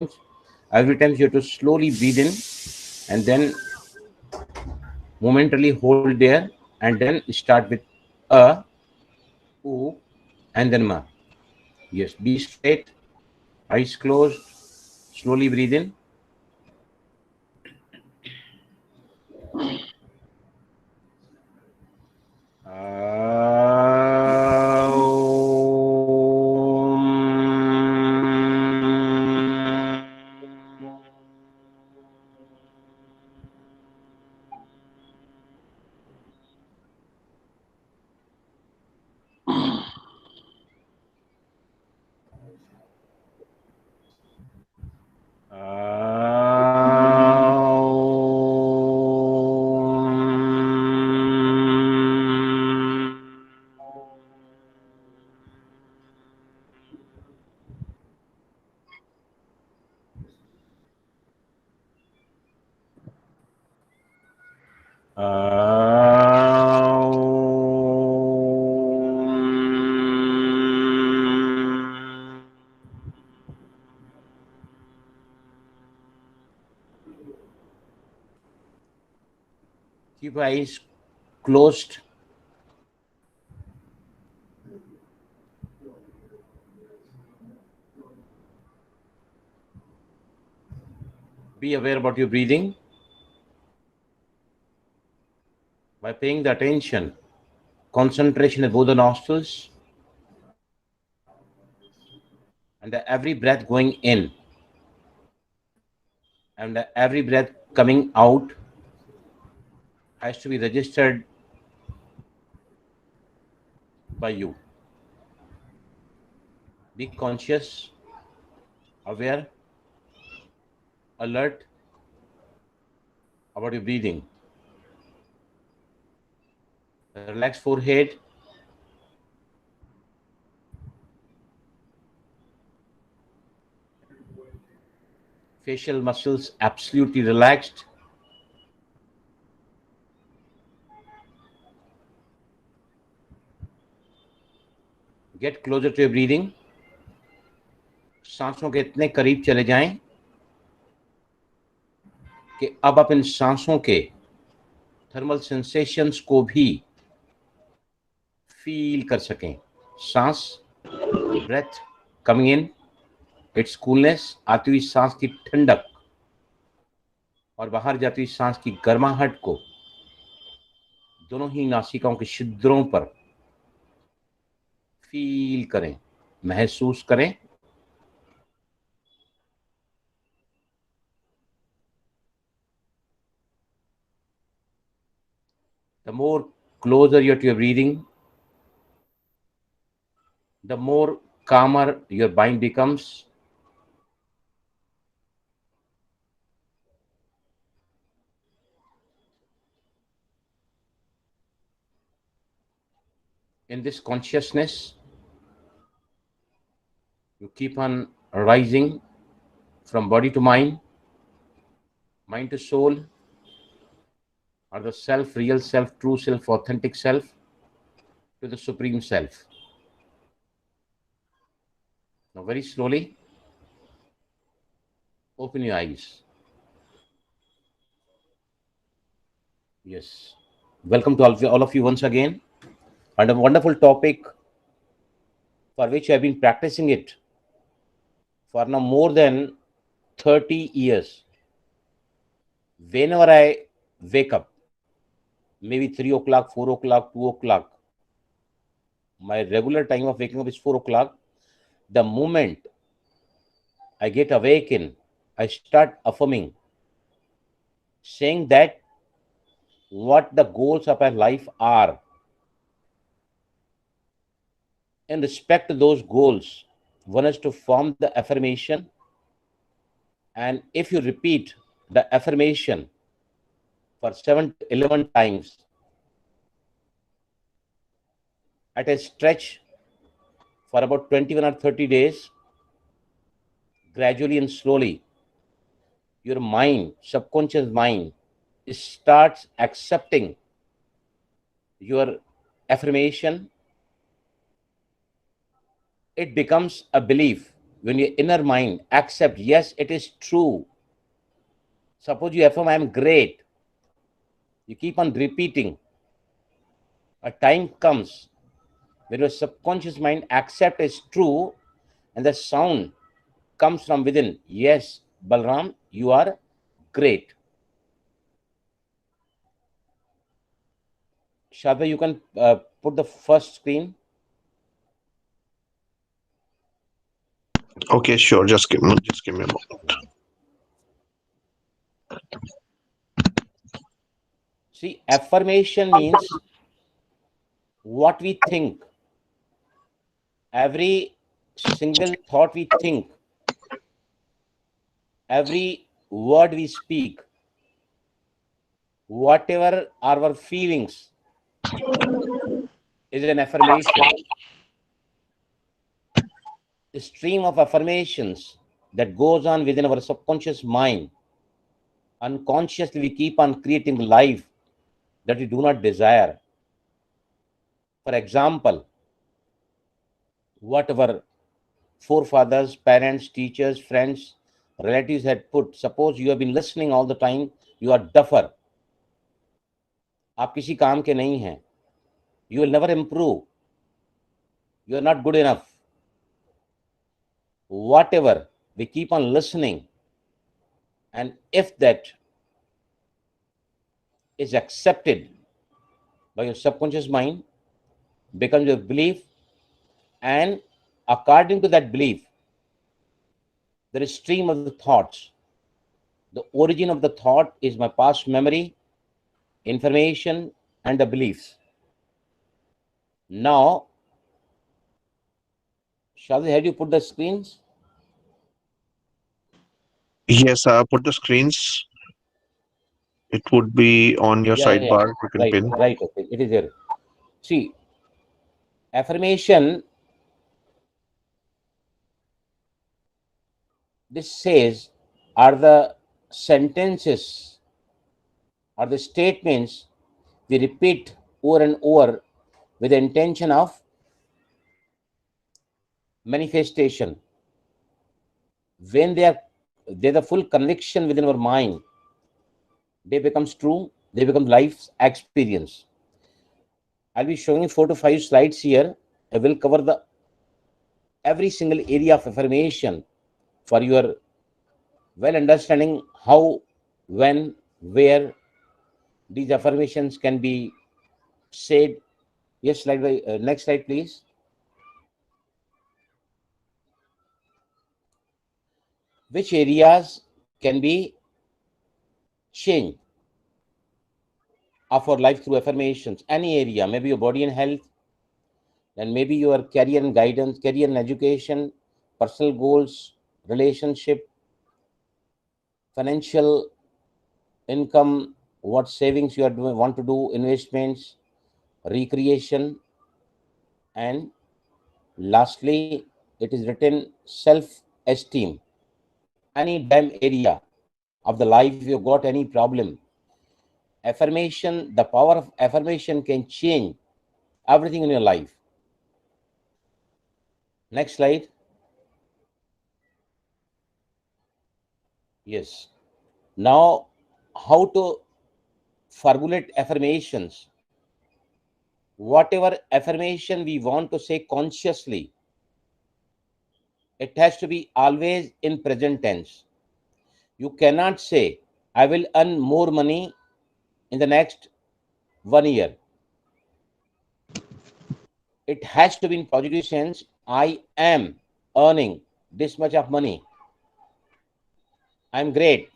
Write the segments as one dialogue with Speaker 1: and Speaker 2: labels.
Speaker 1: Every time you have to slowly breathe in and then momentarily hold there and then start with a, oo, and then ma. Yes, be straight, eyes closed, slowly breathe in. Keep eyes closed. Be aware about your breathing by paying the attention. Concentration at both the nostrils and every breath going in and every breath coming out has to be registered by you. Be conscious, aware, alert about your breathing. Relax forehead. Facial muscles absolutely relaxed. Get closer to your breathing. सांसों के इतने करीब चले जाएं कि अब आप इन सांसों के थर्मल सेंसेशंस को भी फील कर सकें. सांस, breath coming in, it's coolness, आती हुई सांस की ठंडक और बाहर जाती हुई सांस की गर्माहट को दोनों ही नासिकाओं के छिद्रों पर फील करें, महसूस करें. The more closer you are to your breathing, the more calmer your mind becomes. In this consciousness, you keep on rising from body to mind to soul, or the self, real self, true self, authentic self, to the supreme self. Now, very slowly, open your eyes. Yes. Welcome to all of you once again. And a wonderful topic for which I've been practicing it for now more than 30 years. Whenever I wake up, maybe 3 o'clock, 4 o'clock, 2 o'clock, my regular time of waking up is 4 o'clock. The moment I get awakened, I start affirming, saying that what the goals of my life are. In respect to those goals, one has to form the affirmation. And if you repeat the affirmation for 7 to 11 times at a stretch for about 21 or 30 days, gradually and slowly, your mind, subconscious mind, starts accepting your affirmation. It becomes a belief when your inner mind accept, yes, it is true. Suppose you affirm, I am great. You keep on repeating. A time comes when your subconscious mind accept is true, and the sound comes from within. Yes, Balram, you are great. Shada, you can put the first screen.
Speaker 2: Okay, sure. Just give me a moment.
Speaker 1: See, affirmation means what we think. Every single thought we think, every word we speak, whatever our feelings is an affirmation. A stream of affirmations that goes on within our subconscious mind. Unconsciously, we keep on creating life that we do not desire. For example, what our forefathers, parents, teachers, friends, relatives had put. Suppose you have been listening all the time, you are duffer. आप किसी काम के नहीं हैं. You will never improve. You are not good enough. Whatever, we keep on listening. And if that is accepted by your subconscious mind, becomes your belief, and according to that belief, there is stream of the thoughts. The origin of the thought is my past memory, information, and the beliefs. Now, Shadi, had you put the screens?
Speaker 2: Yes, put the screens. It would be on your
Speaker 1: Yeah, yeah,
Speaker 2: sidebar. You can
Speaker 1: right,
Speaker 2: pin.
Speaker 1: right. Okay, it is there. See, affirmation. This says are the sentences or the statements we repeat over and over with the intention of manifestation. When there's a full conviction within our mind, they becomes true, they become life's experience. I'll be showing you 4 to 5 slides here. I will cover the every single area of affirmation for your well understanding how, when, where these affirmations can be said. Yes, slide next slide, please. Which areas can be changed of our life through affirmations? Any area, maybe your body and health, then maybe your career and guidance, career and education, personal goals, relationship, financial income, what savings you are doing, want to do, investments, recreation, and lastly, it is written self-esteem. Any damn area of the life, if you got any problem, affirmation, the power of affirmation can change everything in your life. Next slide. Yes. Now, how to formulate affirmations? Whatever affirmation we want to say consciously, it has to be always in present tense. You cannot say, I will earn more money in the next 1 year. It has to be in positive sense. I am earning this much of money. I'm great.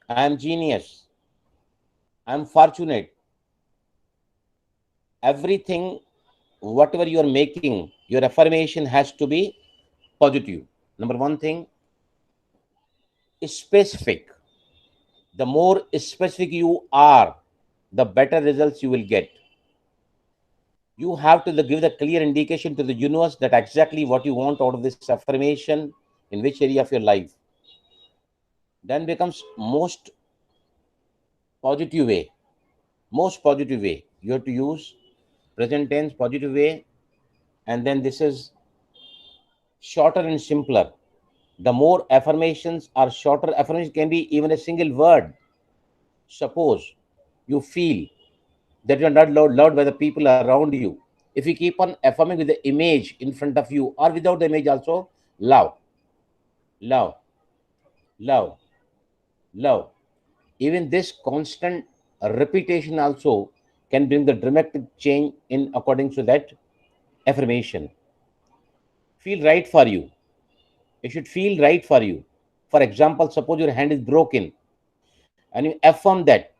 Speaker 1: I'm genius. I'm fortunate. Everything, whatever you are making, your affirmation has to be positive. Number one thing, specific. The more specific you are, the better results you will get. You have to give the clear indication to the universe that exactly what you want out of this affirmation, in which area of your life. Then becomes positive way. Most positive way. You have to use present tense positive way, and then this is shorter and simpler. The more affirmations or shorter affirmations can be even a single word. Suppose you feel that you are not loved by the people around you. If you keep on affirming with the image in front of you or without the image also, love, love, love, love. Even this constant repetition also can bring the dramatic change in according to that affirmation. Feel right for you. It should feel right for you. For example, suppose your hand is broken and you affirm that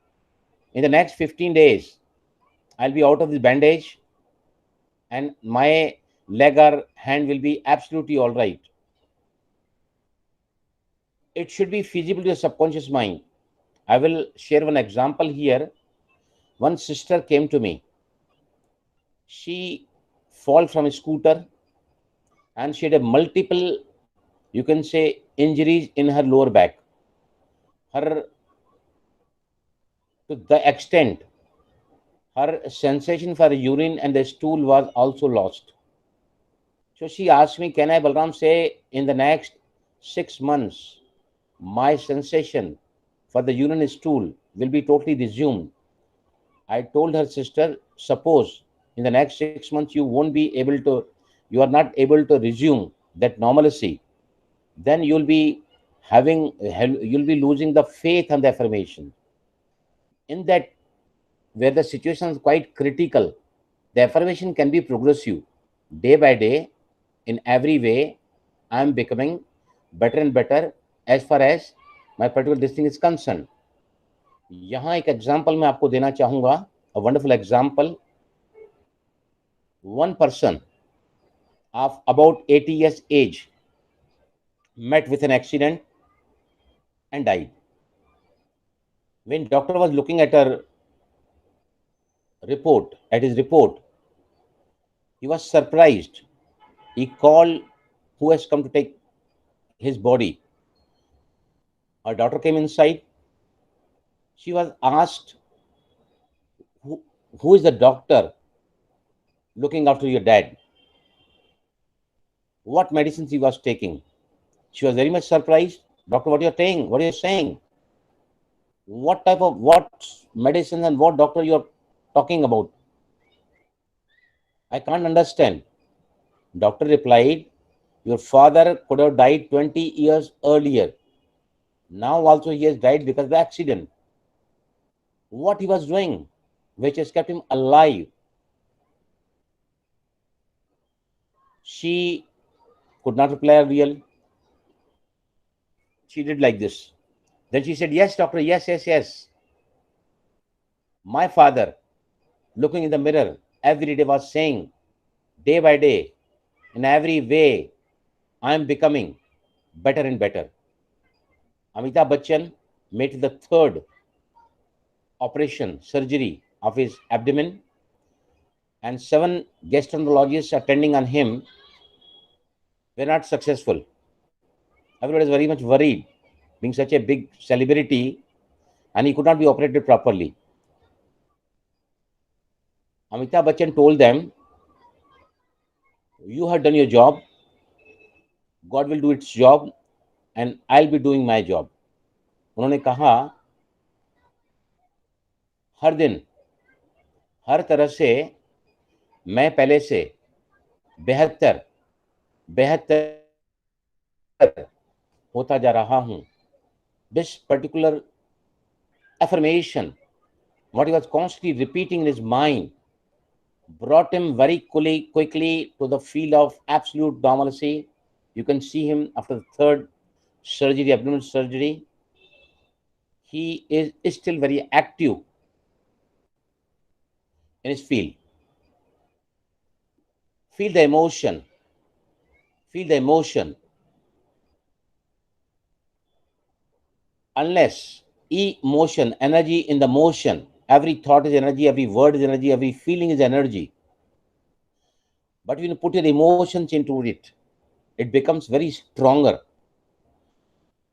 Speaker 1: in the next 15 days, I'll be out of this bandage and my leg or hand will be absolutely all right. It should be feasible to the subconscious mind. I will share one example here. One sister came to me. She fall from a scooter and she had a multiple, you can say, injuries in her lower back. Her, to the extent, her sensation for urine and the stool was also lost. So she asked me, can I, Balram, say in the next 6 months, my sensation for the urine stool will be totally resumed? I told her, sister, suppose in the next 6 months you are not able to resume that normalcy, then you'll be losing the faith and the affirmation. In that, where the situation is quite critical, the affirmation can be progressive. Day by day, in every way, I am becoming better and better as far as my particular this thing is concerned. यहाँ एक example मैं आपको देना चाहूंगा, a wonderful example. One person of about 80 years age met with an accident and died. When doctor was looking at his report, he was surprised. He called who has come to take his body. Her daughter came inside. She was asked, who is the doctor looking after your dad? What medicines he was taking? She was very much surprised. Doctor, what you're saying? What are you saying? What medicine and what doctor you're talking about? I can't understand. Doctor replied, your father could have died 20 years earlier. Now also he has died because of the accident. What he was doing, which has kept him alive? She could not reply real. She did like this. Then she said, yes, doctor, yes, yes, yes. My father, looking in the mirror every day, was saying, day by day, in every way, I am becoming better and better. Amitabh Bachchan made the third operation, surgery of his abdomen, and 7 gastroenterologists attending on him were not successful. Everybody was very much worried, being such a big celebrity, and he could not be operated properly. Amitabh Bachchan told them, you have done your job, God will do its job, and I'll be doing my job. उन्होंने कहा, हर दिन हर तरह से मैं पहले से बेहतर बेहतर होता जा रहा हूं. This particular affirmation, what he was constantly repeating in his mind, brought him very quickly to the field of absolute normalcy. You can see him after the third surgery, abdominal surgery. He is still very active in his field. Feel the emotion. Feel the emotion. Unless emotion, energy in the motion, every thought is energy, every word is energy, every feeling is energy. But when you put your emotions into it, it becomes very stronger.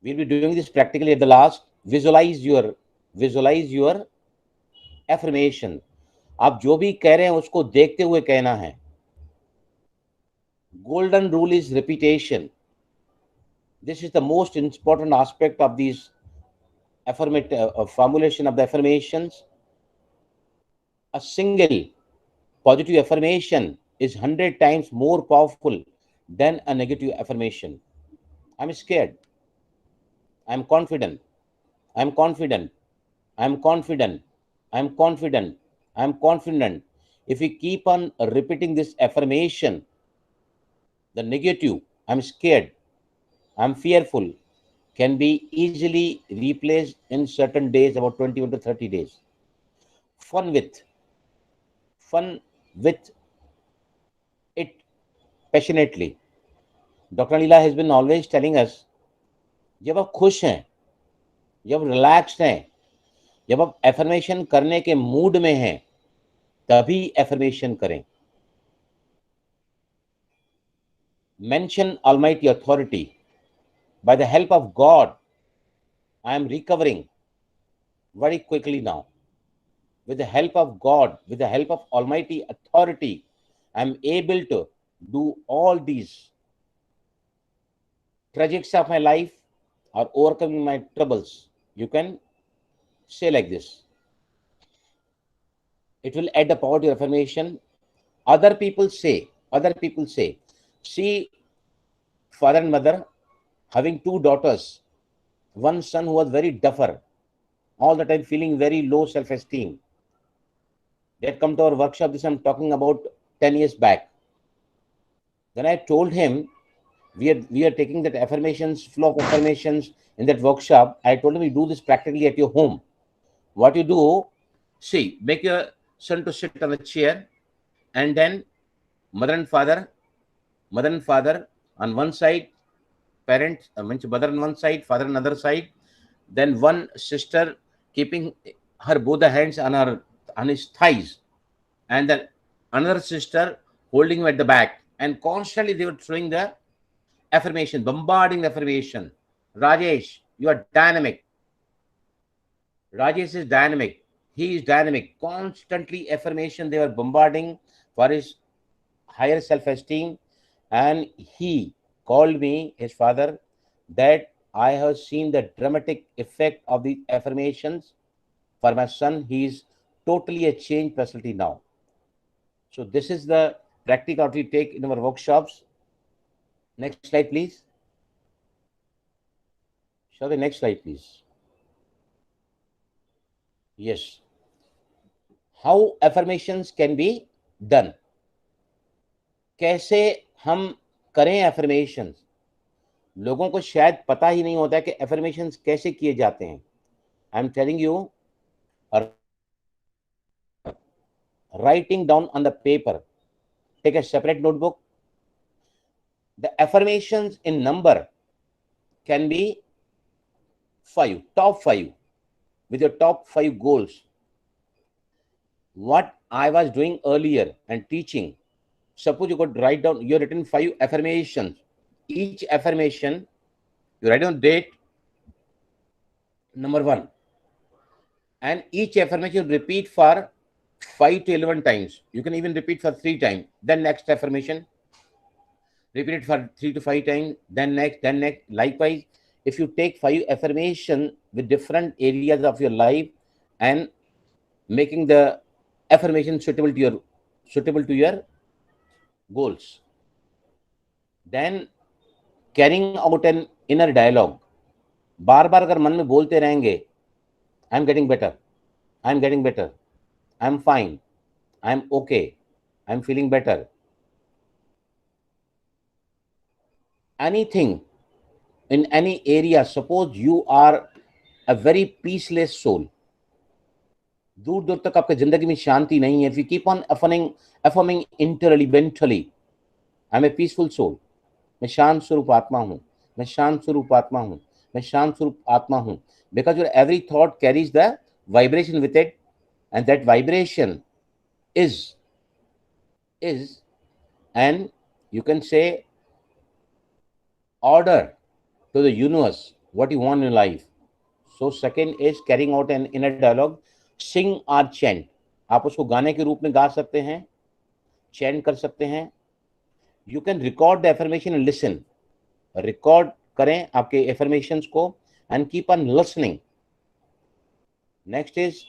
Speaker 1: We'll be doing this practically at the last. Visualize your affirmation. आप जो भी कह रहे हैं उसको देखते हुए कहना है. Golden rule is repetition. This is the most important aspect of these affirmative formulation of the affirmations. A single positive affirmation is 100 times more powerful than a negative affirmation. I'm scared. I'm confident. I'm confident. I'm confident. I'm confident. I'm confident. If we keep on repeating this affirmation, the negative, I'm scared, I'm fearful, can be easily replaced in certain days, about 21 to 30 days. Fun with it passionately. Dr. Leela has been always telling us, जब आप खुश हैं, जब relaxed हैं, जब आप affirmation करने के मूड में हैं, तभी एफर्मेशन करें. Mention Almighty authority. By the help of God, I am recovering very quickly now. With the help of God, with the help of Almighty authority, I am able to do all these tragics of my life or overcoming my troubles. You can say like this. It will add the power to your affirmation. Other people say, see, father and mother having two daughters, one son who was very duffer, all the time feeling very low self-esteem. They had come to our workshop. This I'm talking about 10 years back. Then I told him, we are taking that affirmations, flow of affirmations in that workshop. I told him, you do this practically at your home. What you do, see, make your son to sit on a chair, and then mother and father on one side, parents, mother on one side, father on another side. Then one sister keeping her both the hands on his thighs, and then another sister holding him at the back, and constantly they were throwing the affirmation, bombarding the affirmation. Rajesh, you are dynamic. Rajesh is dynamic. He is dynamic. Constantly affirmation they were bombarding for his higher self-esteem. And he called me, his father, that I have seen the dramatic effect of the affirmations for my son. He is totally a changed personality now. So this is the practical we take in our workshops. Next slide, please. Show the next slide, please. Yes. How affirmations can be done. कैसे हम करें affirmations? लोगों को शायद पता ही नहीं होता है कि affirmations कैसे किए जाते हैं. I am telling you, writing down on the paper. Take a separate notebook. The affirmations in number can be 5, top 5, with your top 5 goals. What I was doing earlier and teaching, suppose you could write down, you written 5 affirmations. Each affirmation, you write down date, number 1. And each affirmation you repeat for 5 to 11 times. You can even repeat for 3 times. Then next affirmation, repeat it for 3 to 5 times. Then next. Likewise, if you take 5 affirmations with different areas of your life and making the affirmation suitable to your goals, then carrying out an inner dialogue. बार बार अगर मन में बोलते रहेंगे, I am getting better, I am getting better, I am fine, I am okay, I am feeling better. Anything in any area, suppose you are a very peaceless soul, दूर दूर तक आपके जिंदगी में शांति नहीं है. If you keep on affirming internally, mentally, I am a peaceful soul. मैं शांत स्वरूप आत्मा हूँ, मैं शांत स्वरूप आत्मा हूँ, मैं शांत स्वरूप आत्मा हूँ. Because your every thought carries the vibration with it, and that vibration is, and you can say, order to the universe what you want in life. So second is carrying out an inner dialogue. Sing or chant. आप उसको गाने के रूप में गा सकते हैं, chant कर सकते हैं. You can record the affirmation and listen. Record करें आपके एफर्मेशंस को and keep on listening. Next is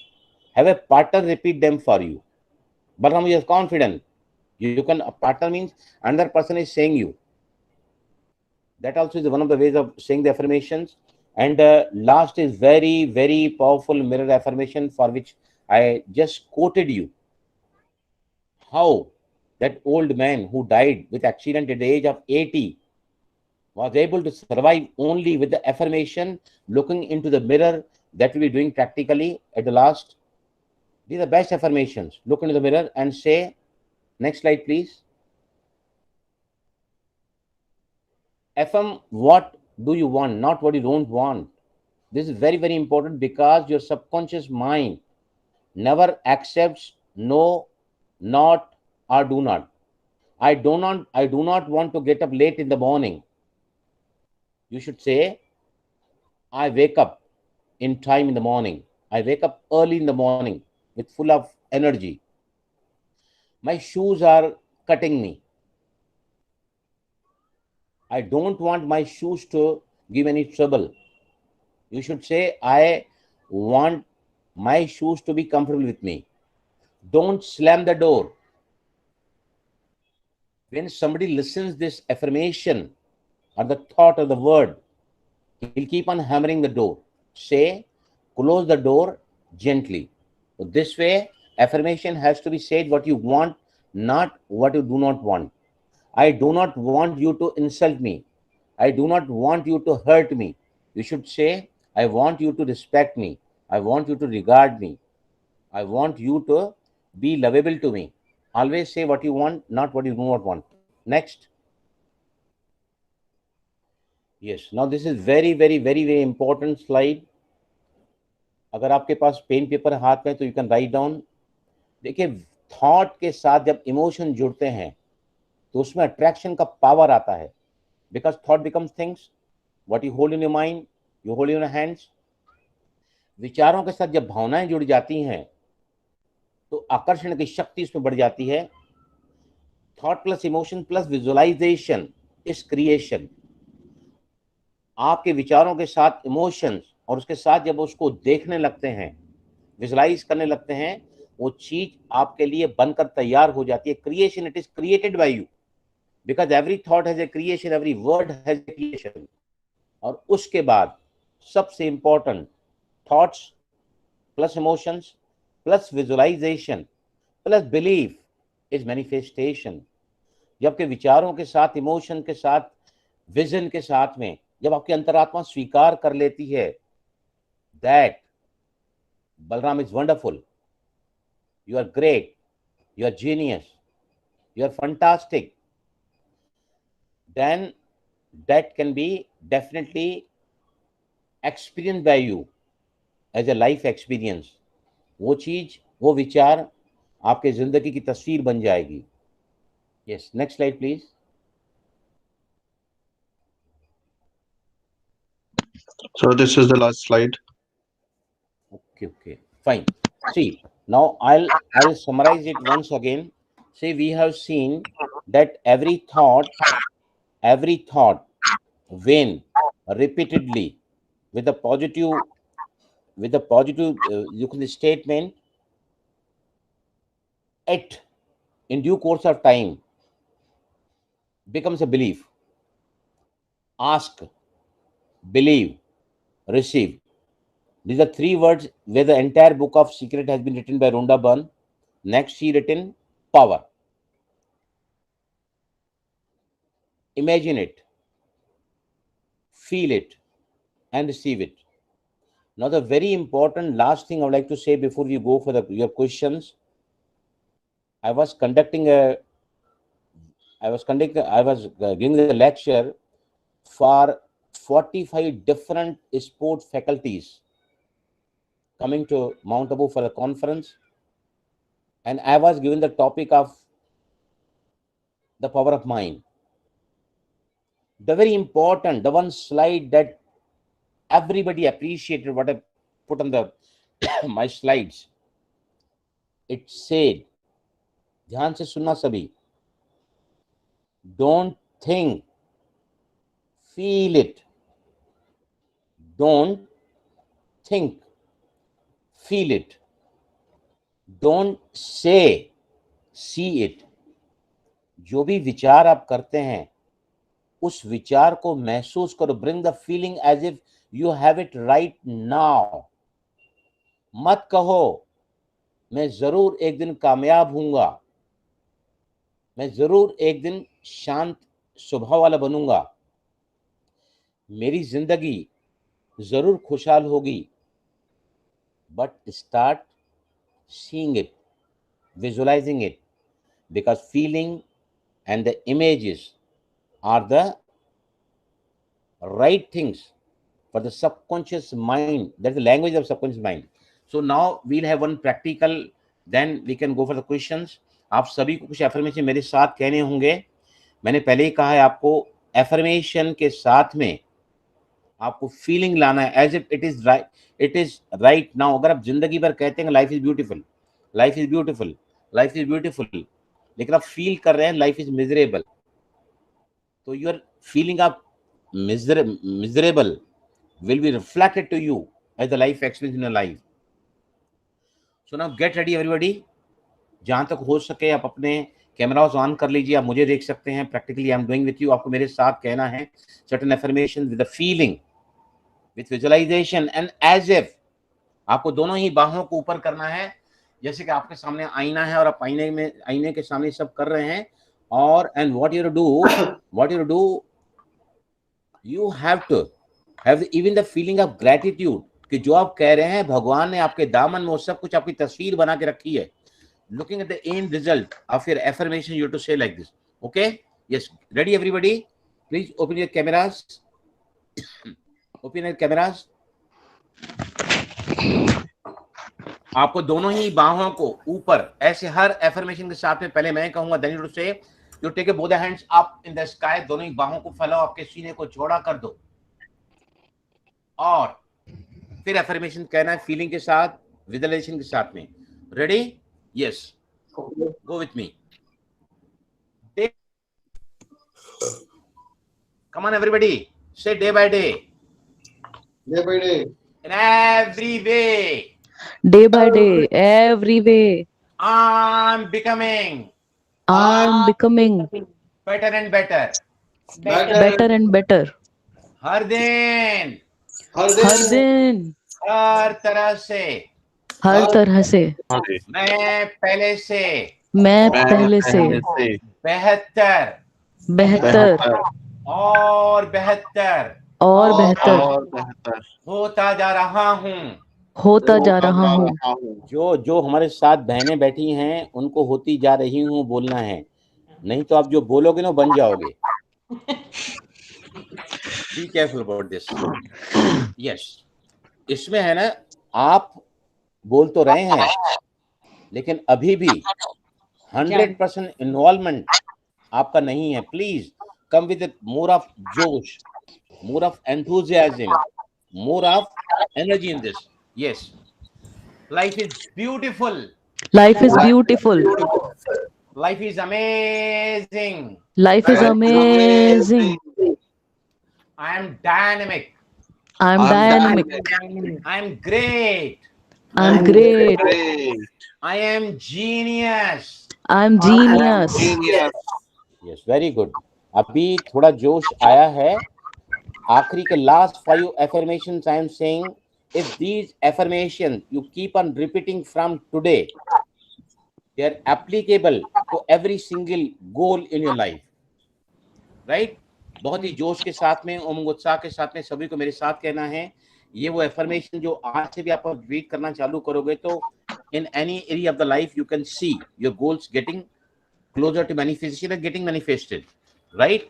Speaker 1: have a partner repeat them for you. Balram is confident. You can, a partner means another person is saying you. That also is one of the ways of saying the affirmations. And last is very, very powerful mirror affirmation for which I just quoted you. How that old man who died with accident at the age of 80 was able to survive only with the affirmation, looking into the mirror. That will be doing practically at the last. These are best affirmations. Look into the mirror and say, next slide, please. Affirm what do you want, not what you don't want. This is very, very important because your subconscious mind never accepts no, not, or do not. I do not want to get up late in the morning. You should say, I wake up in time in the morning. I wake up early in the morning with full of energy. My shoes are cutting me. I don't want my shoes to give any trouble. You should say, I want my shoes to be comfortable with me. Don't slam the door. When somebody listens this affirmation or the thought or the word, he'll keep on hammering the door. Say, close the door gently. So this way, affirmation has to be said what you want, not what you do not want. I do not want you to insult me. I do not want you to hurt me. You should say, I want you to respect me. I want you to regard me. I want you to be lovable to me. Always say what you want, not what you do not want. Next. Yes, now this is very, very, very, very important slide. अगर आपके पास pen paper हाथ में तो you can write down. देखिए, thought के साथ जब emotion जुड़ते हैं तो उसमें अट्रैक्शन का पावर आता है. Because thought becomes things. What you hold in your mind, you hold in your hands. विचारों के साथ जब भावनाएं जुड़ जाती हैं तो आकर्षण की शक्ति इसमें बढ़ जाती है. Thought plus emotion plus visualisation is creation. आपके विचारों के साथ इमोशंस और उसके साथ जब उसको देखने लगते हैं, विजुअलाइज करने लगते हैं, वो चीज आपके लिए बनकर तैयार हो जाती है. Creation, it is created by you. Because every thought has a creation, every word has a creation. और उसके बाद सबसे important, thoughts plus emotions plus visualisation plus belief is manifestation. जब आपके विचारों के साथ, इमोशन के साथ, विजन के साथ में जब आपकी अंतरात्मा स्वीकार कर लेती है that Balram is wonderful, you are great, you are genius, you are fantastic, then that can be definitely experienced by you as a life experience. वो चीज, वो विचार आपके जिंदगी की तस्वीर बन जाएगी. Yes, next slide please.
Speaker 2: So this is the last slide.
Speaker 1: Okay, fine. See, now I'll summarize it once again. See, we have seen that every thought when repeatedly with a positive you can statement, it in due course of time becomes a belief. Ask, believe, receive. These are three words where the entire book of secret has been written by Rhonda Byrne. Next, she written power. Imagine it, feel it, and receive it. Now, the very important last thing I would like to say before we go for your questions. I was giving a lecture for 45 different sport faculties coming to Mount Abu for a conference, and I was given the topic of the power of mind. The very important, the one slide that everybody appreciated what I put on the my slides. It said, ध्यान से सुनना सभी, don't think, feel it, Don't think, feel it. Don't say, see it. जो भी विचार आप करते हैं उस विचार को महसूस करो. Bring the feeling as if you have it right now. मत कहो मैं जरूर एक दिन कामयाब हूंगा, मैं जरूर एक दिन शांत स्वभाव वाला बनूंगा, मेरी जिंदगी जरूर खुशहाल होगी. But start seeing it, visualizing it, because feeling and the images are the right things for the subconscious mind. That's the language of subconscious mind. So now we'll have one practical, then we can go for the questions. आप सभी को कुछ affirmation मेरे साथ कहने होंगे. मैंने पहले ही कहा है आपको एफर्मेशन के साथ में आपको फीलिंग लाना है as if it is right now. अगर आप जिंदगी भर कहते हैं life is beautiful, life is beautiful, life is beautiful, लेकिन आप फील कर रहे हैं लाइफ इज मिजरेबल, तो यूर फीलिंग आप miserable will be reflected to you as the life experience in your life. So now get ready everybody. जहां तक हो सके आप अपने कैमरास ऑन कर लीजिए, आप मुझे देख सकते हैं. Practically I am doing with you. आपको मेरे साथ कहना है certain affirmation with the feeling, with visualization and as if. आपको दोनों ही बाहों को ऊपर करना है जैसे कि आपके सामने आईना है और आप आईने के सामने सब कर रहे हैं. और and what you do, you have to have even the feeling of gratitude कि जो आप कह रहे हैं भगवान ने आपके दामन में वो सब कुछ आपकी तस्वीर बना के रखी है. Looking at the end result of your affirmation, you have to say like this. Okay? Yes. Ready everybody? Please open your cameras. Open your cameras. आपको दोनों ही बाहों को ऊपर ऐसे हर एफर्मेशन के साथ में पहले मैं कहूंगा, then you have to say, you take both the hands up in the sky. दोनों ही बाहों को फैलाओ, आपके सीने को चौड़ा कर दो और फिर एफर्मेशन कहना है फीलिंग के साथ, विजुअलाइजेशन के साथ में. Ready? Yes, go with me. Come on everybody, say day by day, in every way,
Speaker 3: day by day, every way,
Speaker 1: I'm becoming better and better.
Speaker 3: better and better.
Speaker 1: हर दिन, हर तरह से, मैं पहले से बेहतर और बेहतर होता जा रहा हूँ. जो हमारे साथ बहनें बैठी हैं उनको होती जा रही हूँ बोलना है, नहीं तो आप जो बोलोगे ना बन जाओगे. Be careful about this. Yes. इसमें है ना, आप बोल तो रहे हैं लेकिन अभी भी 100% इन्वॉल्वमेंट आपका नहीं है. Please come with more of josh, more of enthusiasm, more of energy in this. Yes. Life is beautiful.
Speaker 3: Life is beautiful.
Speaker 1: Life is amazing.
Speaker 3: Life is amazing.
Speaker 1: I am dynamic.
Speaker 3: I'm dynamic.
Speaker 1: I am great.
Speaker 3: I'm great.
Speaker 1: I am genius.
Speaker 3: I'm genius.
Speaker 1: Yes, very good. अभी थोड़ा जोश आया है. आखिरी के last 5 affirmations I am saying, if these affirmations you keep on repeating from today, they are applicable to every single goal in your life. Right? बहुत ही जोश के साथ में, उमंग उत्साह के साथ में सभी को मेरे साथ कहना है. ये वो एफर्मेशन जो आज से भी आप रीड करना चालू करोगे तो in any area of the life you can see your goals getting closer to manifestation and getting manifested. Right?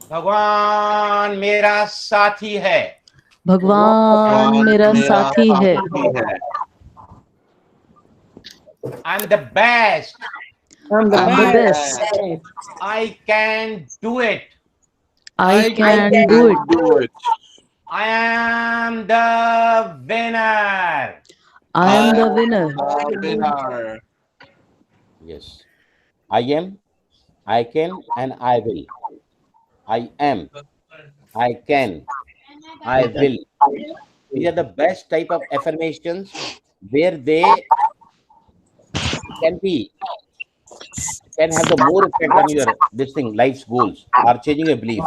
Speaker 1: भगवान मेरा साथी है.
Speaker 3: भगवान मेरा साथी है.
Speaker 1: I'm the best.
Speaker 3: I'm the best.
Speaker 1: I can do it.
Speaker 3: I can do it.
Speaker 1: I am the winner.
Speaker 3: I am the winner.
Speaker 1: Yes. I am, I can, and I will. I am, I can, I will. These are the best type of affirmations where they can be can have the more effect on your this thing life's goals or changing your belief.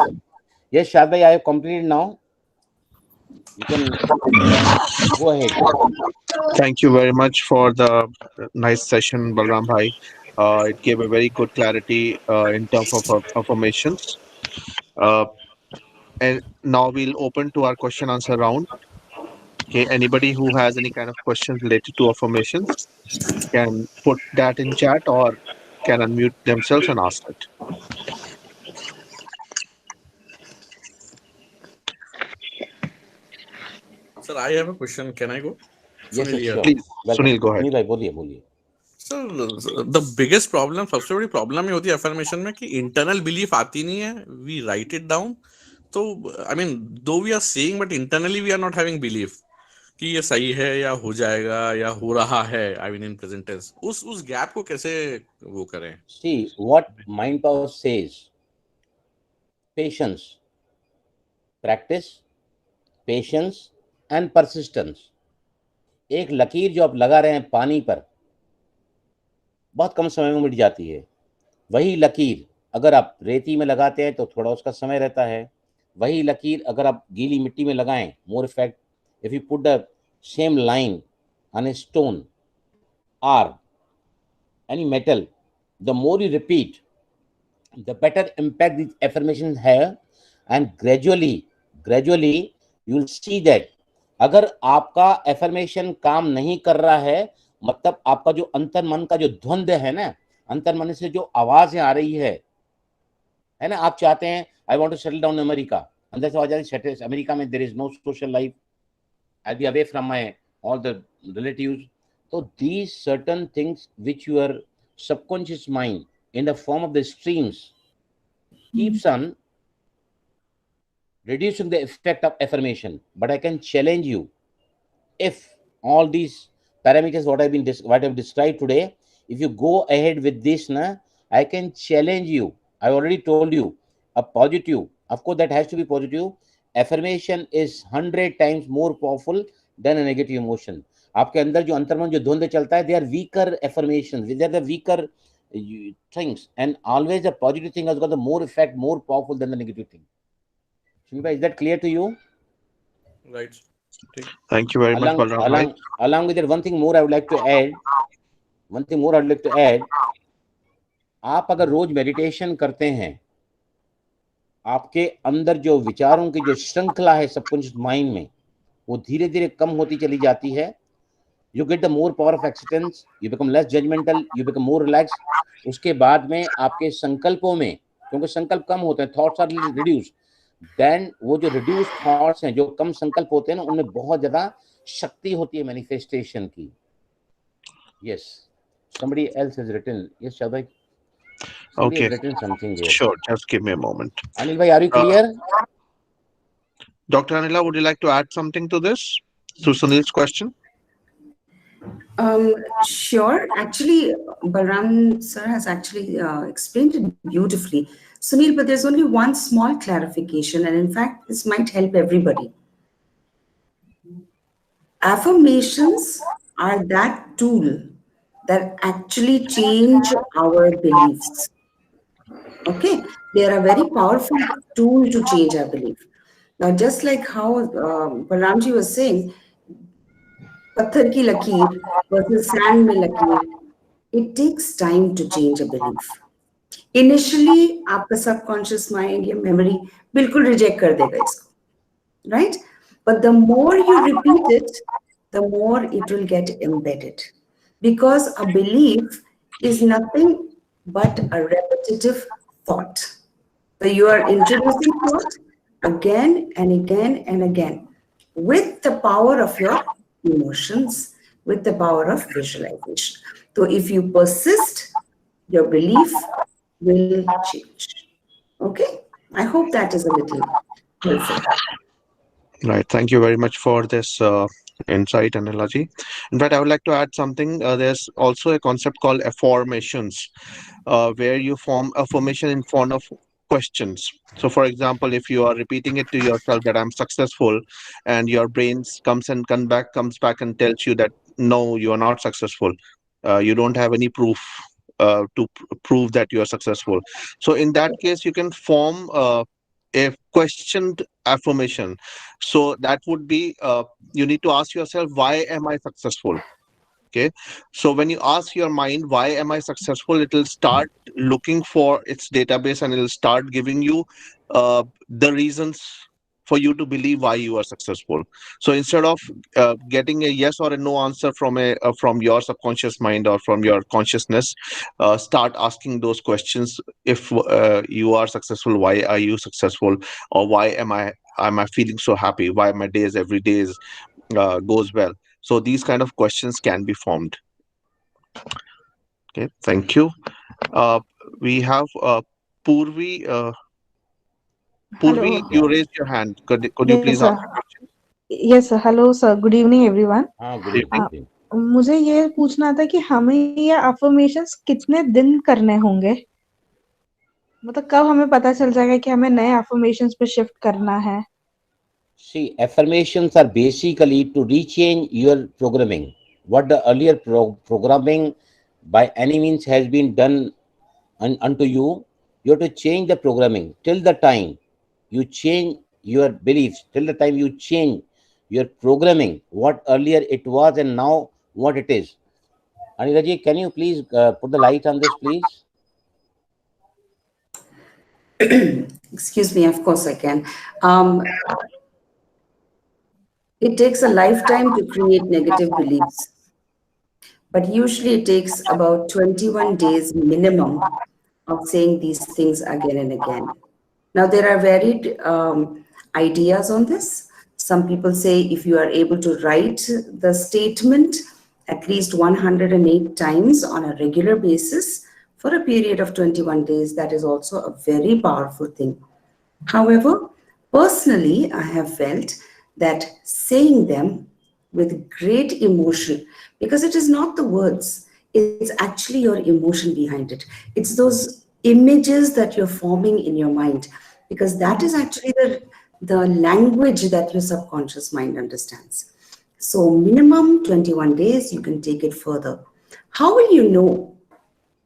Speaker 1: Yes, Shadbhai, I have completed now. You can go ahead.
Speaker 2: Thank you very much for the nice session, Balram Bhai. It gave a very good clarity in terms of affirmations. Uh, and now we'll open to our question answer round. Okay, anybody who has any kind of questions related to affirmations can put that in chat or can unmute themselves and ask it.
Speaker 4: Sir, I have a question. Can I go?
Speaker 1: Yes,
Speaker 4: Sunil
Speaker 1: yes,
Speaker 4: here.
Speaker 1: sure.
Speaker 2: Please,
Speaker 1: Welcome.
Speaker 2: Sunil, go ahead.
Speaker 1: Sunil भाई बोलिए बोलिए.
Speaker 4: Sir the biggest problem, सबसे बड़ी problem ये होती है affirmation में कि इंटरनल बिलीफ आती नहीं है. We write it down. तो I mean though we are saying but internally we are not having belief कि ये सही है या हो जाएगा या हो रहा है. I mean in present tense उस गैप को कैसे वो करें?
Speaker 1: See what mind power says. Patience, practice, patience and persistence. एक लकीर जो आप लगा रहे हैं पानी पर बहुत कम समय में मिट जाती है. वही लकीर अगर आप रेती में लगाते हैं तो थोड़ा उसका समय रहता है. वही लकीर अगर आप गीली मिट्टी में लगाएं, more effect. If you put the same line on a stone or any metal, the more you repeat, the better impact these affirmations have. And gradually you will see that अगर आपका affirmation काम नहीं कर रहा है, मतलब आपका जो अंतर मन का जो द्वंद्व है ना, अंतर मन से जो आवाजें आ रही है ना, आप चाहते हैं I want to settle down America, अंदर से आवाज आ रही है अमेरिका में there is no social life, I be away from my all the relatives. So these certain things which your subconscious mind in the form of the streams keeps on reducing the effect of affirmation. But I can challenge you, if all these parameters what I've described today, if you go ahead with this, I can challenge you. I already told you a positive, of course that has to be positive. Affirmation is 100 times more powerful than a negative emotion. आपके अंदर जो अंतर्मन जो द्वंद्व चलता है, they are weaker affirmations, they are the weaker things, and always the positive thing has got the more effect, more powerful than the negative thing. Shimiba, is that clear to you?
Speaker 4: Right.
Speaker 2: Thank you very much, Balram Bhai.
Speaker 1: Along with that, one thing more I would like to add. आप अगर रोज meditation करते हैं, आपके अंदर जो विचारों की जो श्रृंखला है सबकॉन्शियस माइंड में, वो धीरे धीरे कम होती चली जाती है. You get the more power of acceptance, you become less judgmental, you become more relaxed. उसके बाद में आपके संकल्पों में, क्योंकि संकल्प कम होते हैं, thoughts are reduced, then वो जो reduced thoughts हैं, जो कम संकल्प होते हैं ना, उनमें बहुत ज़्यादा शक्ति होती है manifestation की. Yes, somebody else has written. Yes, Shadbhai. Somebody has written something there.
Speaker 2: Sure, just give me a moment.
Speaker 1: Anil bhai, are you clear?
Speaker 2: Dr. Anila, would you like to add something to this, to Sunil's question?
Speaker 5: Sure. Actually, Balram sir has actually explained it beautifully. Sunil, but there's only one small clarification, and in fact, this might help everybody. Affirmations are that tool that actually change our beliefs. Okay? They are a very powerful tool to change our belief. Now, just like how Balramji was saying, पत्थर की लकीर versus sand में लकीर, it takes time to change a belief. Initially, आपका subconscious mind या memory बिल्कुल reject कर देगा इसको, right? But the more you repeat it, the more it will get embedded, because a belief is nothing but a repetitive thought. So you are introducing thought again and again and again with the power of your emotions, with the power of visualization. So if you persist, your belief will change. Okay? I hope that is a little helpful.
Speaker 2: Right. Thank you very much for this insight and analogy. In fact, I would like to add something. There's also a concept called affirmations, where you form a formation in questions. So for example, if you are repeating it to yourself that I'm successful, and your brain comes back and tells you that no, you are not successful, you don't have any proof to prove that you are successful. So in that case you can form a questioned affirmation. So that would be, you need to ask yourself, why am I successful? Okay, so when you ask your mind, why am I successful, it will start looking for its database, and it will start giving you the reasons for you to believe why you are successful. So instead of getting a yes or a no answer from your subconscious mind or from your consciousness, start asking those questions. If you are successful, why are you successful? Or why am I feeling so happy? Why my days every day goes well? So these kind of questions can be formed. Okay, thank you. Uh, we have Purvi. Purvi,
Speaker 6: Hello.
Speaker 2: you raised your hand. Could you please
Speaker 6: Yes,
Speaker 2: ask
Speaker 6: sir.
Speaker 2: a question?
Speaker 6: Yes, sir. Hello, sir. Good evening, everyone.
Speaker 1: हाँ, good
Speaker 2: Good
Speaker 1: evening,
Speaker 2: evening.
Speaker 6: आ,
Speaker 1: good evening.
Speaker 6: मुझे ये पूछना था कि हमें ये affirmations कितने दिन करने होंगे? मतलब कब हमें पता चल जाएगा कि हमें नए अफर्मेशंस पे शिफ्ट करना है?
Speaker 1: See, affirmations are basically to rechange your programming. What the earlier programming by any means has been done unto you, you have to change the programming till the time you change your beliefs, till the time you change your programming, what earlier it was and now what it is. Anila ji, can you please put the light on this, please?
Speaker 5: Excuse me, of course I can. Um, it takes a lifetime to create negative beliefs, but usually it takes about 21 days minimum of saying these things again and again. Now, there are varied ideas on this. Some people say if you are able to write the statement at least 108 times on a regular basis for a period of 21 days, that is also a very powerful thing. However, personally, I have felt that saying them with great emotion, because it is not the words, it's actually your emotion behind it. It's those images that you're forming in your mind, because that is actually the language that your subconscious mind understands. So, minimum 21 days, you can take it further. How will you know?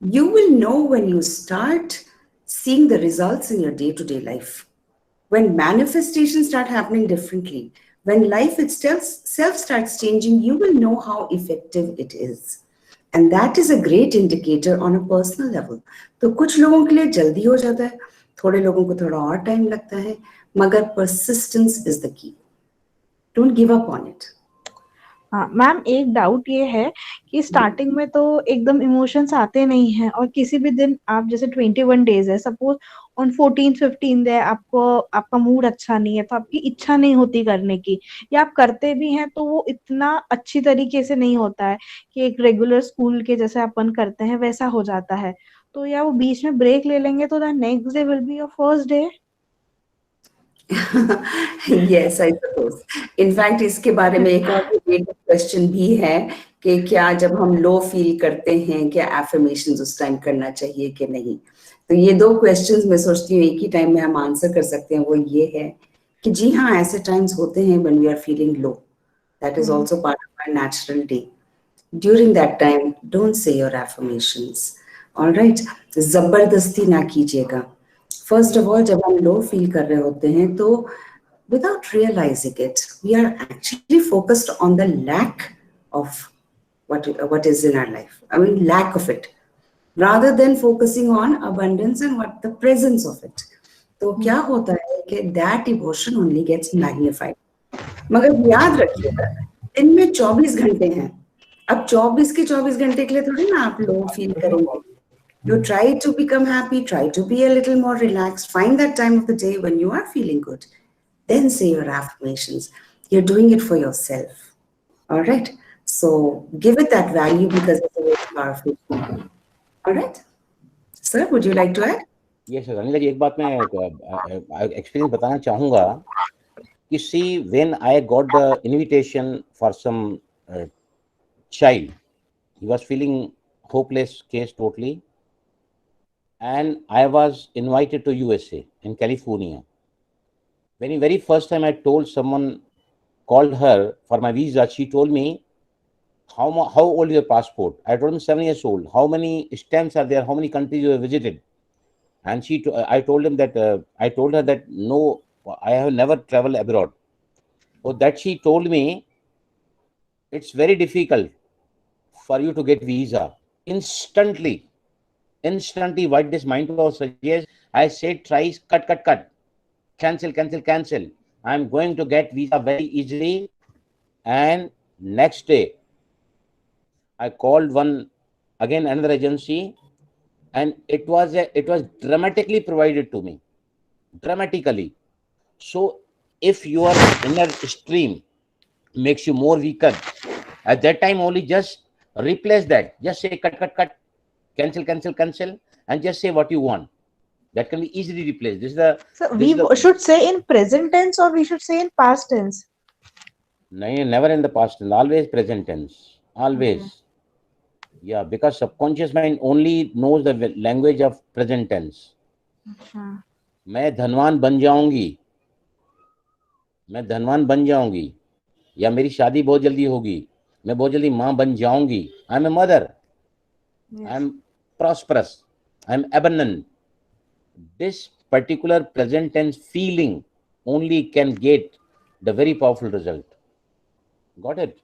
Speaker 5: You will know when you start seeing the results in your day to day life, when manifestations start happening differently, when life itself self starts changing, you will know how effective it is. And that is a great indicator on a personal level. तो कुछ लोगों के लिए जल्दी हो जाता है, थोड़े लोगों को थोड़ा और टाइम लगता है, मगर persistence is the key. Don't give up on it.
Speaker 6: हाँ मैम, एक डाउट ये है कि स्टार्टिंग में तो एकदम इमोशंस आते नहीं हैं, और किसी भी दिन आप जैसे 21 डेज है, सपोज ऑन 14-15 डे आपको आपका मूड अच्छा नहीं है, तो आपकी इच्छा नहीं होती करने की, या आप करते भी हैं तो वो इतना अच्छी तरीके से नहीं होता है कि एक रेगुलर स्कूल के जैसे अपन करते हैं वैसा हो जाता है, तो या वो बीच में ब्रेक ले लेंगे तो the next day will be your first day?
Speaker 5: Yes, I suppose. In fact, इसके बारे में एक और क्वेश्चन भी है कि क्या जब हम लो फील करते हैं, क्या एफर्मेशंस उस टाइम करना चाहिए कि नहीं. तो ये दो क्वेश्चंस मैं सोचती हूँ एक ही टाइम में हम आंसर कर सकते हैं. वो ये है कि जी हाँ, ऐसे टाइम्स होते हैं when we are feeling low. That is also part of our natural day. During that time, don't say your affirmations. All right? जबरदस्ती ना कीजिएगा. First of all, जब हम लो फील कर रहे होते हैं तो without realizing it, we are actually focused on the lack of what is in our life. I mean, lack of it, rather than focusing on abundance and what the presence of it. तो क्या होता है कि that emotion only gets magnified. मगर याद रखिएगा, दिन में 24 घंटे हैं. अब 24 के 24 घंटे के लिए थोड़ी ना आप लो फील करेंगे. You try to become happy, try to be a little more relaxed, find that time of the day when you are feeling good. Then say your affirmations. You're doing it for yourself. All right? So give it that value because it's a very powerful thing. All right? Sir, would you like to add?
Speaker 1: Yes, sir. Anila ji, एक बात मैं experience बताना चाहूँगा कि see, when I got the invitation for some child, he was feeling hopeless case totally. and I was invited to USA in California. When the very first time I told someone, called her for my visa, she told me, how old is your passport? I told him 7 years old. How many stamps are there? How many countries you have visited? And I told him that I told her that no, I have never traveled abroad. So that she told me, it's very difficult for you to get visa instantly. Instantly, what this mind was suggest, I said, try, cut, cancel. I'm going to get visa very easily. And next day, I called another agency, and it was dramatically provided to me, dramatically. So if your inner stream makes you more weaker, at that time only just replace that. Just say cut, cancel, and just say what you want. That can be easily replaced.
Speaker 6: So
Speaker 1: This
Speaker 6: we
Speaker 1: is the
Speaker 6: should say in present tense or we should say in past tense?
Speaker 1: never in the past tense, always present tense. Always.
Speaker 6: Okay.
Speaker 1: Yeah, because subconscious mind only knows the language of present tense.
Speaker 6: अच्छा.
Speaker 1: मैं धनवान बन जाऊंगी, मैं धनवान बन जाऊंगी, या मेरी शादी बहुत जल्दी होगी, मैं बहुत जल्दी माँ बन जाऊंगी. I am a mother, I
Speaker 6: Yes.
Speaker 1: Am prosperous, I am abundant. This particular present tense feeling only can get the very powerful result. Got it?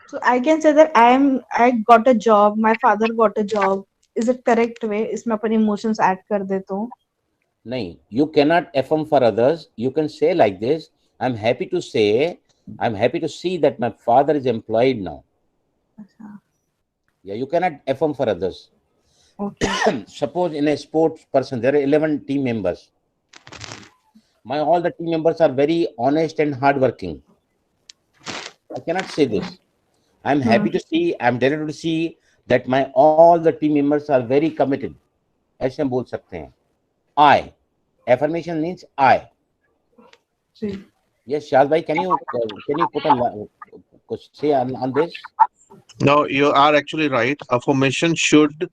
Speaker 6: So I can say that I got a job, my father got a job. Is it correct way? इसमें अपन emotions add कर दे तो?
Speaker 1: नहीं, you cannot affirm for others. You can say like this, I'm happy to see that my father is employed now.
Speaker 6: अच्छा.
Speaker 1: Yeah, you cannot affirm for others.
Speaker 6: Okay.
Speaker 1: Suppose in a sports person, there are 11 team members. All the team members are very honest and hardworking. I cannot say this. I'm happy to see, I'm delighted to see that all the team members are very committed. ऐसे हम बोल सकते हैं. I. Affirmation means I.
Speaker 6: Ji.
Speaker 1: Yes, Shaz bhai, can you put say on this?
Speaker 2: No, you are actually right. Affirmation should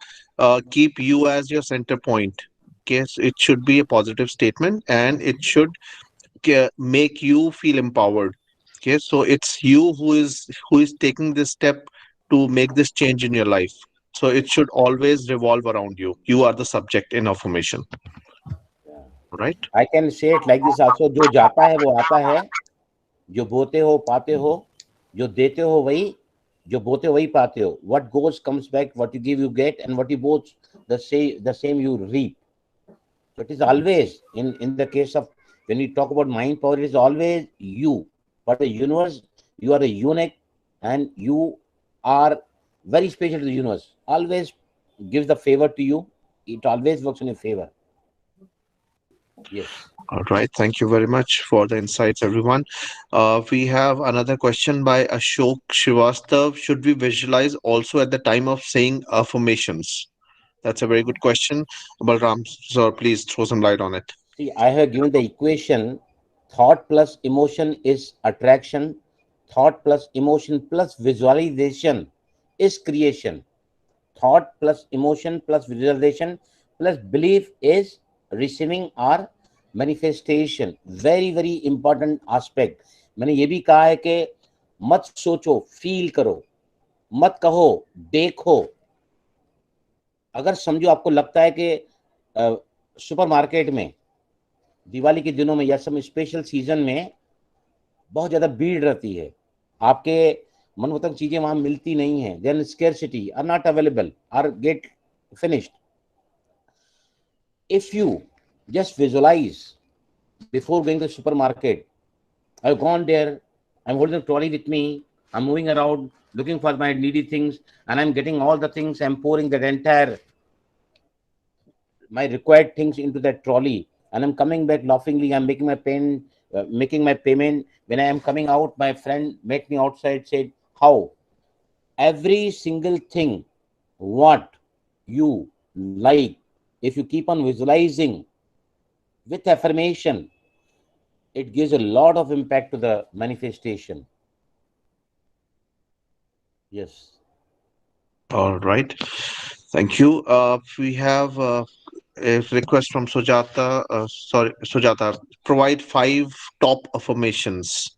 Speaker 2: keep you as your center point. Yes, it should be a positive statement, and it should make you feel empowered. Okay, so it's you who is taking this step to make this change in your life. So it should always revolve around you. You are the subject in affirmation, right?
Speaker 1: I can say it like this also. जो जाता है वो आता है, जो बोते हो पाते हो, जो देते हो वही, जो बोते हो वही पाते हो. What goes comes back, what you give you get, and what you both the same you reap. So it is always in the case of when we talk about mind power, it is always you. But the universe, you are a unique, and you are very special to the universe. Always gives the favor to you. It always works in your favor. Yes.
Speaker 2: All right. Thank you very much for the insights, everyone. We have another question by Ashok Srivastav. Should we visualize also at the time of saying affirmations? That's a very good question. Balram, sir, please throw some light on it.
Speaker 1: See, I have given the equation: thought plus emotion is attraction, thought plus emotion plus visualization is creation, thought plus emotion plus visualization plus belief is receiving or manifestation. Very very important aspect. मैंने ये भी कहा है कि मत सोचो, feel करो, मत कहो, देखो. अगर समझो आपको लगता है कि सुपरमार्केट में दिवाली के दिनों में या सम स्पेशल सीजन में बहुत ज्यादा भीड़ रहती है, आपके मनपसंद चीजें वहां मिलती नहीं है, then scarcity are not available are get finished. If you just visualize before going to the supermarket, I've gone there, I'm holding a trolley with me, I'm moving around looking for my needy things, and I'm getting all the things, I'm pouring that entire my required things into that trolley, and I'm coming back laughingly, I'm making my payment. When I am coming out, my friend met me outside, said, how? Every single thing what you like, if you keep on visualizing with affirmation, it gives a lot of impact to the manifestation. Yes.
Speaker 2: All right. Thank you. We have a request from Sujata. Sorry, Sujata. Provide 5 top affirmations.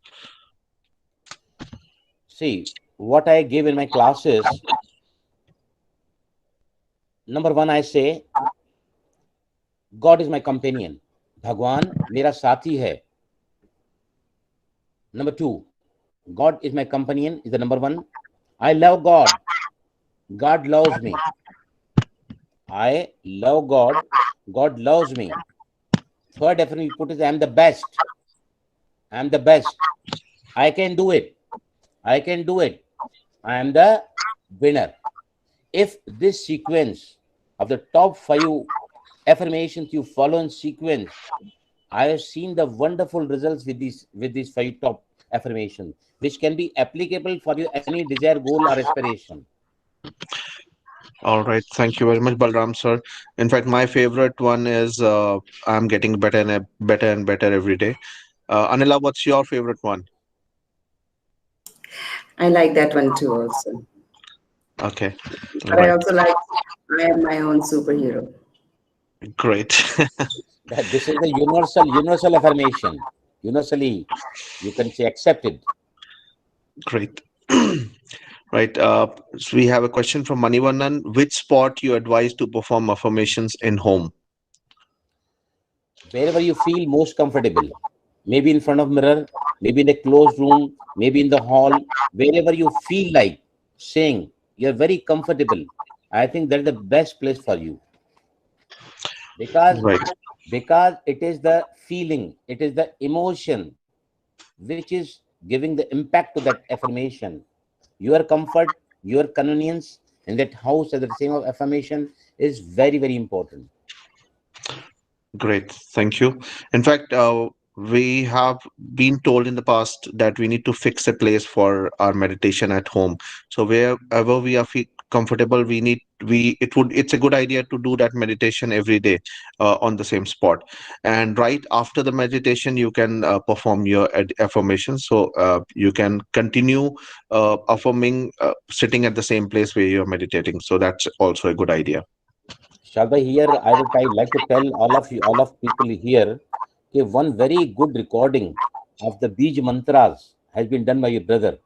Speaker 1: See, what I give in my classes, number one, I say, God is my companion. भगवान मेरा साथी है. Number two, God is my companion is the number one. I love God. God loves me. I love God. God loves me. Third definition we put is I am the best. I am the best. I can do it. I can do it. I am the winner. If this sequence of the top 5 affirmations you follow in sequence, I have seen the wonderful results with these 5 top affirmations, which can be applicable for your any desired goal or aspiration.
Speaker 2: All right. Thank you very much, Balram sir. In fact, my favorite one is I'm getting better and better every day. Anila, what's your favorite one?
Speaker 5: I like that one too also.
Speaker 2: Okay.
Speaker 5: But I
Speaker 2: Right.
Speaker 5: also like I am my own superhero.
Speaker 2: Great.
Speaker 1: That this is the universal affirmation. Universally, you can say accepted.
Speaker 2: Great. Right. So we have a question from Manivannan. Which spot you advise to perform affirmations in home?
Speaker 1: Wherever you feel most comfortable, maybe in front of mirror, maybe in a closed room, maybe in the hall, wherever you feel like saying, you're very comfortable. I think that's the best place for you, because
Speaker 2: Right.
Speaker 1: it is the feeling, it is the emotion which is giving the impact to that affirmation. Your comfort, your convenience in that house at the same of affirmation is very, very important.
Speaker 2: Great. Thank you. In fact, we have been told in the past that we need to fix a place for our meditation at home. So wherever we are feel comfortable, it's a good idea to do that meditation every day on the same spot. And right after the meditation, you can perform your affirmations. So you can continue affirming sitting at the same place where you're meditating. So that's also a good idea.
Speaker 1: Shalbhai, here I like to tell all of you, all of people here, कि one very good recording of the Bij mantras has been done by your brother,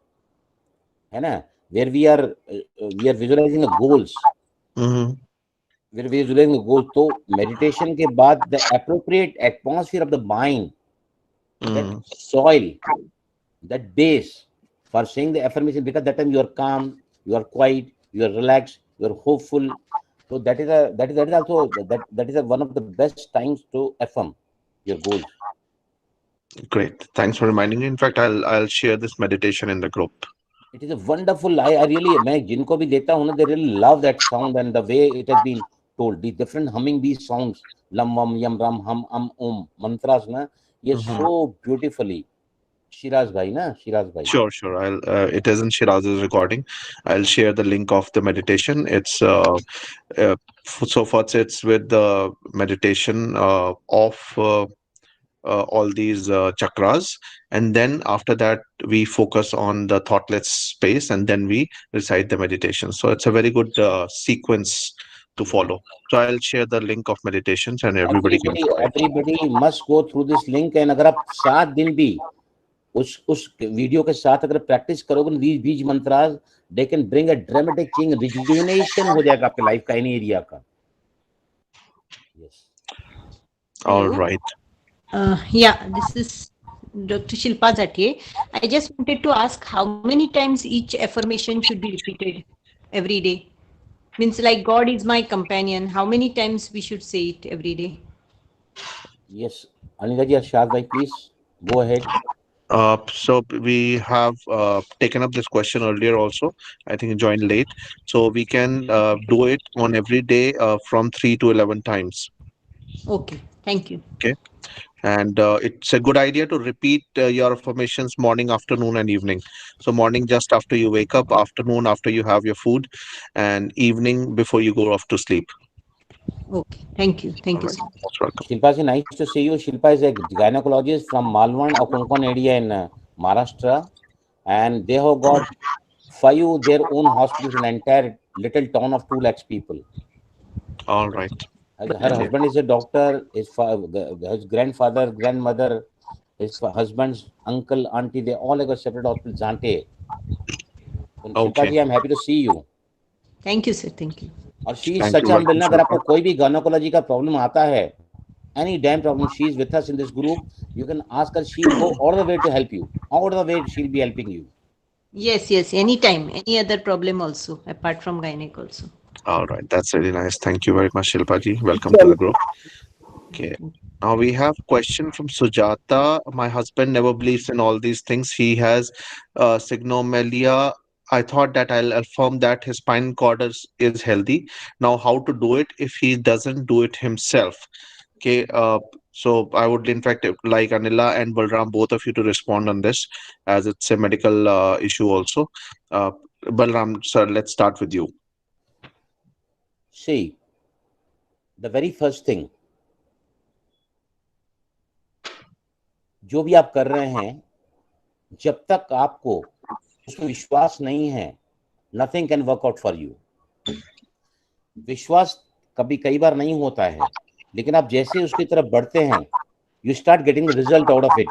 Speaker 1: है ना? Where we are visualizing the goals,
Speaker 2: Hmm.
Speaker 1: where we are visualizing the goals. तो meditation के बाद the appropriate atmosphere of the mind, that
Speaker 2: Mm.
Speaker 1: soil, that base for saying the affirmation, because that time you are calm, you are quiet, you are relaxed, you are hopeful. So that is also one of the best times to affirm your goals.
Speaker 2: Great. Thanks for reminding me. In fact, I'll share this meditation in the group.
Speaker 1: It is a wonderful. I really, मैं जिनको भी देता हूँ ना, they really love that sound and the way it has been told. The different humming bee sounds, lam vam yam ram hum om mantras na, ये
Speaker 2: Mhm.
Speaker 1: so beautifully. Shiraz bhai na, Shiraz bhai.
Speaker 2: Sure, sure. It isn't Shiraz's recording. I'll share the link of the meditation. It's so first it's with the meditation of all these chakras, and then after that we focus on the thoughtless space, and then we recite the meditation. So it's a very good sequence to follow. So I'll share the link of meditations, and everybody can follow it.
Speaker 1: Everybody must go through this link, and अगर आप 7 दिन भी उस video के साथ अगर practice करोगे ना these बीज mantras, they can bring a dramatic change, rejuvenation हो जाएगा आपके लाइफ का एनी एरिया का. Yes.
Speaker 2: All
Speaker 7: Hello.
Speaker 2: right.
Speaker 7: Yeah, this is Dr. Shilpa Jatiye. I just wanted to ask how many times each affirmation should be repeated every day? Means like God is my companion. How many times we should say it every day?
Speaker 1: Yes. Anila ji, Arshad bhai, please go ahead.
Speaker 2: So we have taken up this question earlier also. I think you joined late. So we can do it on every day from 3 to 11 times.
Speaker 7: Okay, thank you.
Speaker 2: And it's a good idea to repeat your affirmations morning, afternoon, and evening. So morning just after you wake up, afternoon after you have your food, and evening before you go off to sleep.
Speaker 7: Okay, thank you. Thank you
Speaker 2: Alright,
Speaker 7: so much.
Speaker 2: most welcome.
Speaker 1: Shilpa ji, nice to see you. Shilpa is a gynecologist from Malwan or Konkan area in Maharashtra, and they have got 5 their own hospitals in entire little town of 2 lakhs people.
Speaker 2: All right.
Speaker 1: Her husband is a doctor. His grandfather, grandmother, his husband's uncle, auntie, they all have got separate hospitals. Jante. And Shilpa
Speaker 2: Okay.
Speaker 1: ji, I'm happy to see you.
Speaker 7: Thank you, sir. Thank you.
Speaker 1: और she is
Speaker 2: Thank
Speaker 1: such
Speaker 2: you
Speaker 1: I am
Speaker 2: very
Speaker 1: बोलना
Speaker 2: much,
Speaker 1: अगर आपको
Speaker 2: Shilpa.
Speaker 1: कोई भी gynaecology का problem आता है any damn problem, she is with us in this group, you can ask her, she'll go all the way to help you, all the way she'll be helping you.
Speaker 7: Yes, yes. Anytime. Any other problem also, apart from gynec also.
Speaker 2: All right. That's really nice. Thank you very much, Shilpa ji. Welcome to the group. Okay. Now we have question from Sujata. My husband never believes in all these things. He has signomelia. I thought that I'll affirm that his spinal cord is healthy. Now, how to do it if he doesn't do it himself? Okay. So I would in fact like Anila and Balram, both of you to respond on this, as it's a medical issue also. Balram, sir, let's start with you.
Speaker 1: See, the very first thing, जो भी आप कर रहे हैं, जब तक आपको उसमें विश्वास नहीं है, nothing can work out for you. विश्वास कभी कई बार नहीं होता है, लेकिन आप जैसे उसकी तरफ बढ़ते हैं, you start getting the result out of it.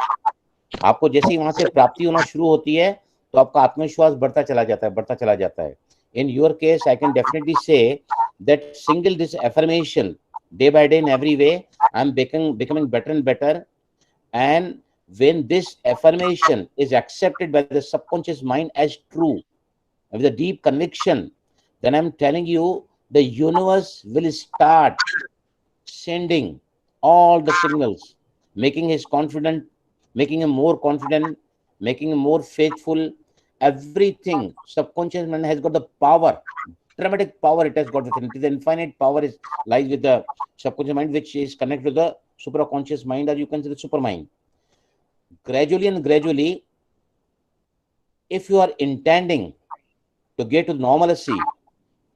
Speaker 1: आपको जैसे ही वहां से प्राप्ति होना शुरू होती है, तो आपका आत्मविश्वास बढ़ता चला जाता है, बढ़ता चला जाता है. In your case, I can definitely say that single this affirmation, day by day in every way, I'm becoming better and better. And when this affirmation is accepted by the subconscious mind as true, with a deep conviction, then I'm telling you, the universe will start sending all the signals, making his confident, making him more confident, making him more faithful. Everything subconscious mind has got the power, dramatic power it has got within it. The infinite power is lies with the subconscious mind, which is connected to the supraconscious mind, or you can say the supermind. Gradually and gradually, if you are intending to get to normalcy,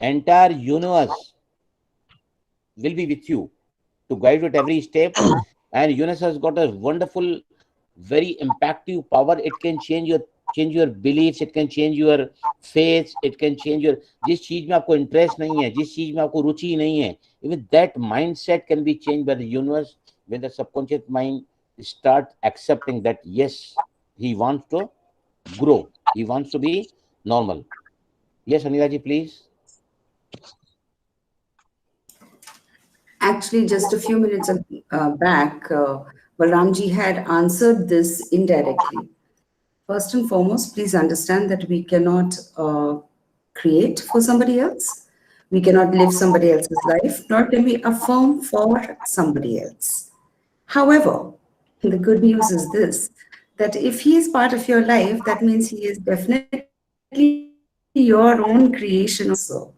Speaker 1: entire universe will be with you to guide you at every step. And universe has got a wonderful, very impactful power. It can change your beliefs, it can change your faith, it can change your, जिस चीज में आपको interest नहीं है, जिस चीज में आपको रुचि नहीं है, even that mindset can be changed by the universe when the subconscious mind start accepting that yes, he wants to grow, he wants to be normal. Yes, Anila ji, please.
Speaker 5: Actually, just a few minutes back, Balramji had answered this indirectly. First and foremost, please understand that we cannot create for somebody else. We cannot live somebody else's life, nor can we affirm for somebody else. However, the good news is this, that if he is part of your life, that means he is definitely your own creation also.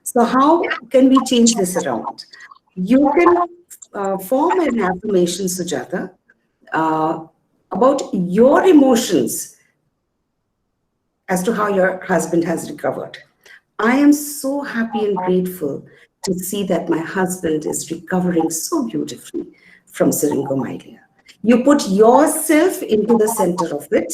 Speaker 5: So how can we change this around? You can form an affirmation, Sujata, about your emotions as to how your husband has recovered. I am so happy and grateful to see that my husband is recovering so beautifully from syringomyelia. You put yourself into the center of it,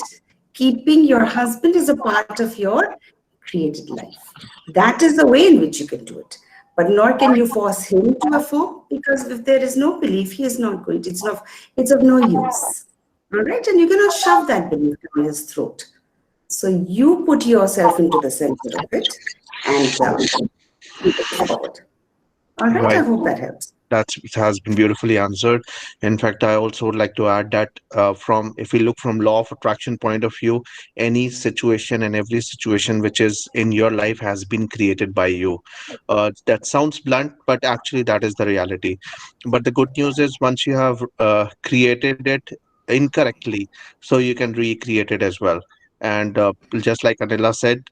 Speaker 5: keeping your husband as a part of your created life. That is the way in which you can do it. But nor can you force him to affirm, because if there is no belief, he is not going to. It's of no use. All right, and you cannot shove that belief down his throat. So you put yourself into the center of it and keep it forward. All right,
Speaker 2: Right.
Speaker 5: I hope that helps.
Speaker 2: It has been beautifully answered. In fact, I also would like to add that if we look from law of attraction point of view, any situation and every situation which is in your life has been created by you. That sounds blunt, but actually that is the reality. But the good news is once you have created it incorrectly, so you can recreate it as well. And just like Anila said,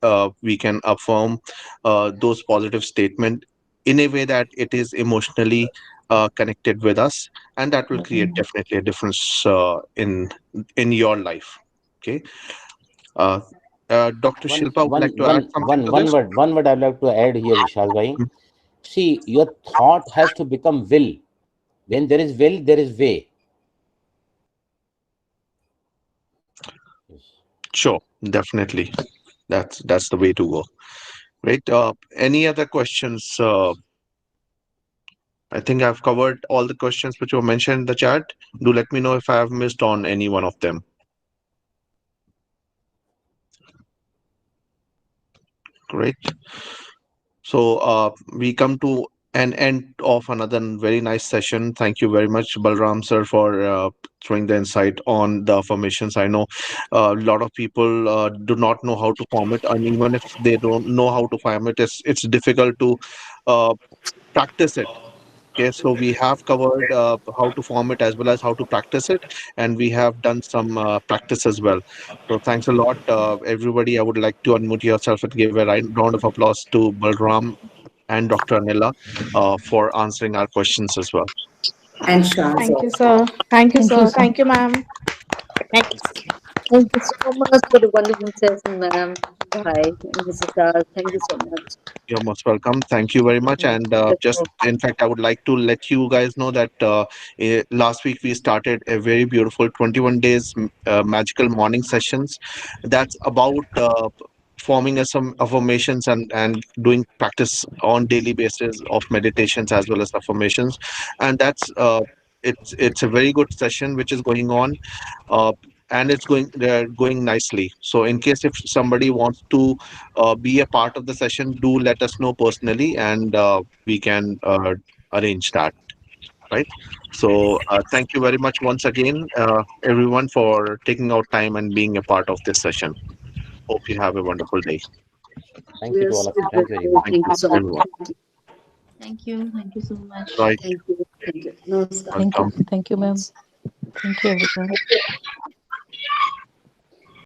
Speaker 2: we can affirm those positive statements in a way that it is emotionally connected with us, and that will create definitely a difference in your life. Okay. uh, Dr.
Speaker 1: One,
Speaker 2: Shilpa would
Speaker 1: one,
Speaker 2: like to add
Speaker 1: one,
Speaker 2: something
Speaker 1: one,
Speaker 2: to
Speaker 1: one
Speaker 2: this.
Speaker 1: word, one word I'd like to add here, Vishal bhai. See, your thought has to become will. When there is will, there is way.
Speaker 2: Sure, definitely, that's the way to go. Great. Any other questions? I think I've covered all the questions which were mentioned in the chat. Do let me know if I have missed on any one of them. Great. So we come to an end of another very nice session. Thank you very much, Balram sir, for throwing the insight on the affirmations. I know a lot of people do not know how to form it, and even if they don't know how to form it, it's difficult to uh, practice it. Okay, so we have covered how to form it as well as how to practice it, and we have done some practice as well. So thanks a lot, everybody. I would like to unmute yourself and give a round of applause to Balram and Dr. Anila for answering our questions as well.
Speaker 5: And Shaz
Speaker 6: Thank you,
Speaker 5: also.
Speaker 6: sir. Thank you,
Speaker 3: Thank you,
Speaker 6: sir.
Speaker 3: sir.
Speaker 6: Thank you, ma'am.
Speaker 7: Thank you.
Speaker 8: Thank you so much for the wonderful session, ma'am. Bye, Mrs. Sar. Thank you so much.
Speaker 2: You're most welcome. Thank you very much. And just in fact, I would like to let you guys know that last week we started a very beautiful 21 days magical morning sessions. That's about forming some affirmations and doing practice on daily basis of meditations as well as affirmations. And that's it's a very good session which is going on. Uh, and it's going nicely. So in case if somebody wants to be a part of the session, do let us know personally, and we can arrange that. Right. So thank you very much once again, everyone, for taking out time and being a part of this session. Hope you have a wonderful day.
Speaker 1: Thank you
Speaker 8: We
Speaker 1: to
Speaker 8: are
Speaker 1: all of
Speaker 8: so
Speaker 1: you. Thank you very
Speaker 8: grateful.
Speaker 1: much.
Speaker 8: Thank you so much.
Speaker 2: Everyone.
Speaker 8: Thank you. Thank you so much.
Speaker 2: Right.
Speaker 8: Thank you. Thank you. Namaskar.
Speaker 3: Thank you.
Speaker 2: Welcome.
Speaker 3: Thank you, ma'am. Thank you, everyone.